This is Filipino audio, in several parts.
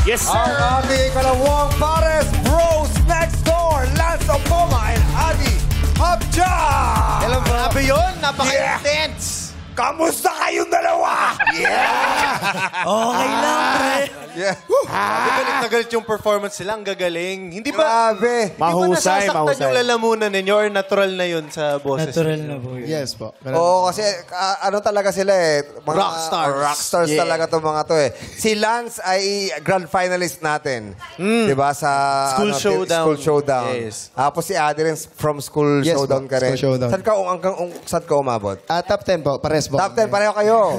Yes, sir! Ang ating kalawang pares, Bros Next Door, Lance Ocoma and Adi Abja! Alam mo, grabe yun. Napaka-intense. Kamusta kayong dalawa? Okay lang, pre. Yeah. Galit na galit yung performance nila. Ang gagaling. Hindi ba? Grabe. Mahusay, Di ba nasasaktan mahusay. yung lalamunan ninyo or natural na yun sa boses? Natural na po yun. Yes po. Oo, kasi ano talaga sila eh. Mga, Rockstars. Rockstars Yeah. talaga itong mga to eh. Si Lance ay grand finalist natin. Diba? Sa School Showdown. School Showdown. Yes. Tapos si Adi rin from School Yes, Showdown ka rin. School Showdown. Saan ka umabot? Top 10 po. Pares po. Top 10, pareho kayo.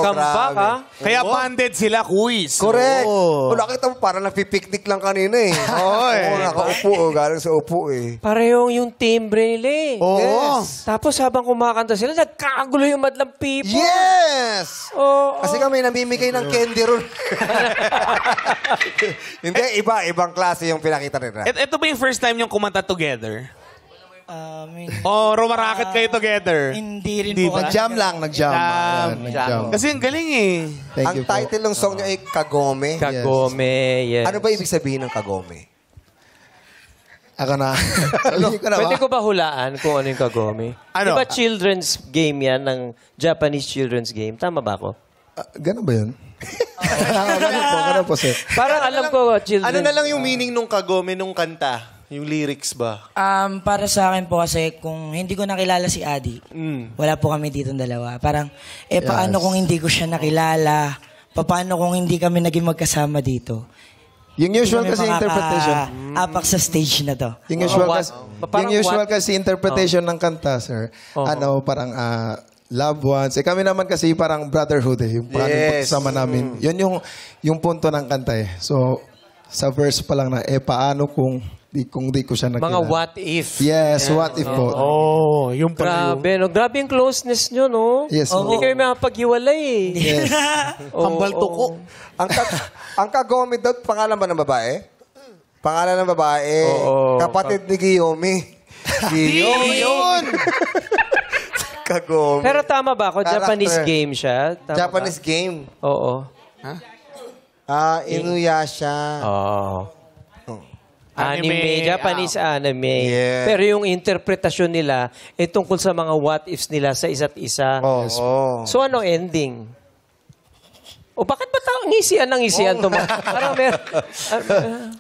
comeback, grabe. Kaya banded sila, quiz. Correct. Kung nakita mo, parang nagpipiknik lang kanina eh. Oo, nakaupo. Galing sa upo eh. Parehong yung timbre nila eh. Oo. Tapos habang kumakanta sila, nagkakagulo yung madlang people. Yes! Oo. Kasi kami namimigay ng candy roll. Hindi, ibang klase yung pinakita nila. Ito ba yung first time yung kumanta together? O rumaraket kayo together? Hindi rin Di po. ba? Nag-jam lang. Nag-jam. Nag-jam. Kasi ang galing eh. Thank Ang you po. title ng song niyo ay Kagome. Kagome, yes. Ano ba ibig sabihin ng Kagome? Ako na. Sabihin ko na Pwede ba? ko ba hulaan kung ano yung Kagome? Ano? Di ba children's game yan, ng Japanese children's game? Tama ba ako? Ganun ba yun? Ganun po, sir. Parang alam ko, children's... Ano na lang yung meaning nung Kagome nung kanta? Yung lyrics ba? Para sa akin po kasi kung hindi ko nakilala si Adi, wala po kami dito dalawa. Parang, paano kung hindi ko siya nakilala? Paano kung hindi kami naging magkasama dito? Yung usual kasi interpretation. Apak sa stage na to. Yung usual what? kasi, Parang yung usual what? kasi interpretation ng kanta, sir. Ano, parang loved ones. Kami naman kasi parang brotherhood eh. Yung paano yung pagsama namin. Yun yung punto ng kanta eh. So, sa verse pa lang na, paano kung di ko siya nakilala. Mga what if. Yes, what if po. Oh, yung pala yung... Grabe, no? Grabe yung closeness nyo, no? Yes, Hindi kayo makapaghiwalay eh. Yes. Hambal tuko. Ang Kagome daw, pangalan ba ng babae? Pangalan ng babae. Oo. Kapatid ni Guillaume. Guillaume yun! Kagome. Pero tama ba ako? Character. Japanese game siya? Tama Japanese game. ba? Oo. Inuyasha. Oo. Anime, Japanese anime. Yeah. Pero yung interpretasyon nila ay tungkol sa mga what ifs nila sa isa't isa. Oo. So ano ending? O bakit ba ngisian ng ngisian to? Parang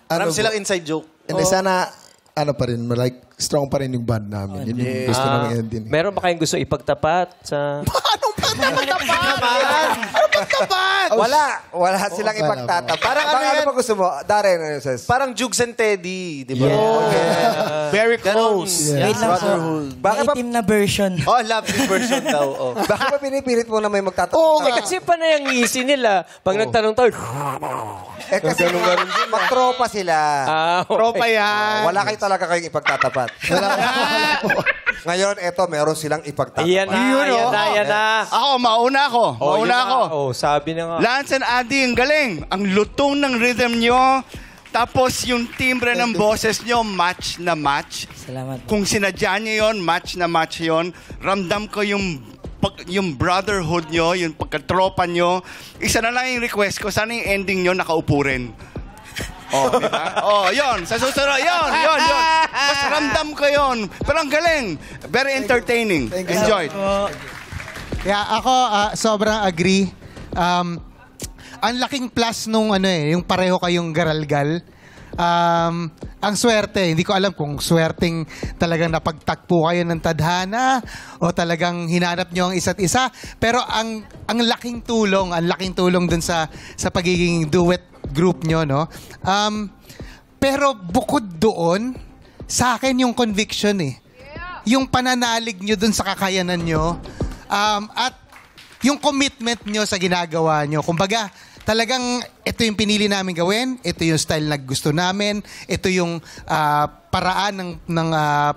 Marami silang inside joke. Hindi, sana, ano pa rin, like, strong pa rin yung band namin. Yun yung gusto namin ending. meron ba kayong gusto ipagtapat sa... Wala silang ipagtatap. Parang ano yan? Ano pa gusto mo? Darren, ano says? Parang Jugs and Teddy, di ba? Very close. Wait lang po. Bakit ba- May itim na version. Oh, love this version daw. Oh. Bakit ba pinipilit mo na may magtatap? kasi pa na yung ngisi nila. Pag nagtanong tayo, Kasi magtropa sila. Tropa yan. Wala kayo talaga kayong ipagtatapat. Ngayon, eto, meron silang ipagtatapat. yan na. Ako, mauna ako. Mauna ako. Oh, sabi na nga. Lance and Adi, ang galing. Ang lutong ng rhythm nyo. Tapos yung timbre ng boses nyo, match na match. Salamat po. Kung sinadya nyo yun, match na match yun. Ramdam ko yung brotherhood nyo, yung pagkatropa nyo. Isa na lang yung request ko, sana yung ending nyo nakaupo rin. Oh, di ba? Oh, yun. Sa susunod, yun. Mas ramdam ko yun. Pero ang galing. Very entertaining. Enjoyed. Yeah, ako sobrang agree. Ang laking plus nung yung pareho kayong garalgal. Ang swerte, hindi ko alam kung swerteng talagang napagtakpo kayo ng tadhana o talagang hinanap nyo ang isa't isa. Pero ang laking tulong dun sa pagiging duet group nyo, no? Pero bukod doon, sa akin yung conviction yung pananalig nyo dun sa kakayanan nyo, at yung commitment nyo sa ginagawa nyo. Kumbaga, talagang ito yung pinili namin gawin, ito yung style na gusto namin, ito yung paraan ng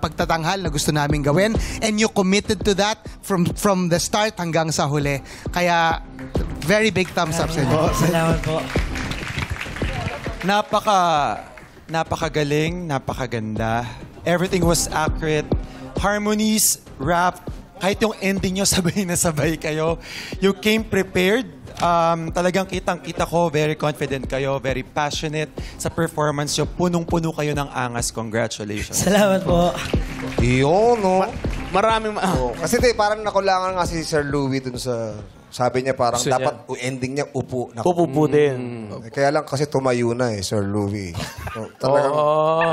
pagtatanghal na gusto namin gawin, and you committed to that from the start hanggang sa huli. Kaya, very big thumbs up sa inyo. Salamat po. Napakagaling, napakaganda. Everything was accurate. Harmonies, rap, kahit yung ending nyo sabay na sabay kayo. You came prepared. Talagang kitang-kita ko, very confident kayo, very passionate sa performance nyo. Punong-puno kayo ng angas. Congratulations. Salamat po. Yun, no? Maraming... Kasi parang nakulangan nga si Sir Louie dun sa... Sabi niya parang dapat ending niya upo. Upo din. Kaya lang kasi tumayo na Sir Louie. So, talagang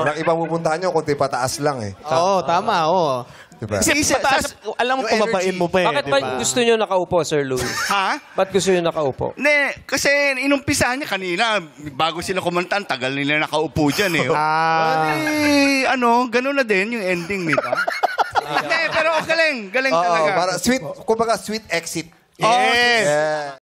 walang ibang pupuntahan niyo kundi pataas lang Oo, tama, oo. Diba? Kasi pataas, alam mo, Yung pababain energy. mo pa Bakit ba gusto nyo nakaupo, Sir Louie? Ha? Ba't gusto nyo nakaupo? Hindi, kasi inumpisahan niya kanina, bago sila kumanta, ang tagal nila nakaupo dyan ganun na din yung ending nito. Hindi, pero galing talaga. Para sweet, kumbaga sweet exit. Yes! Yeah.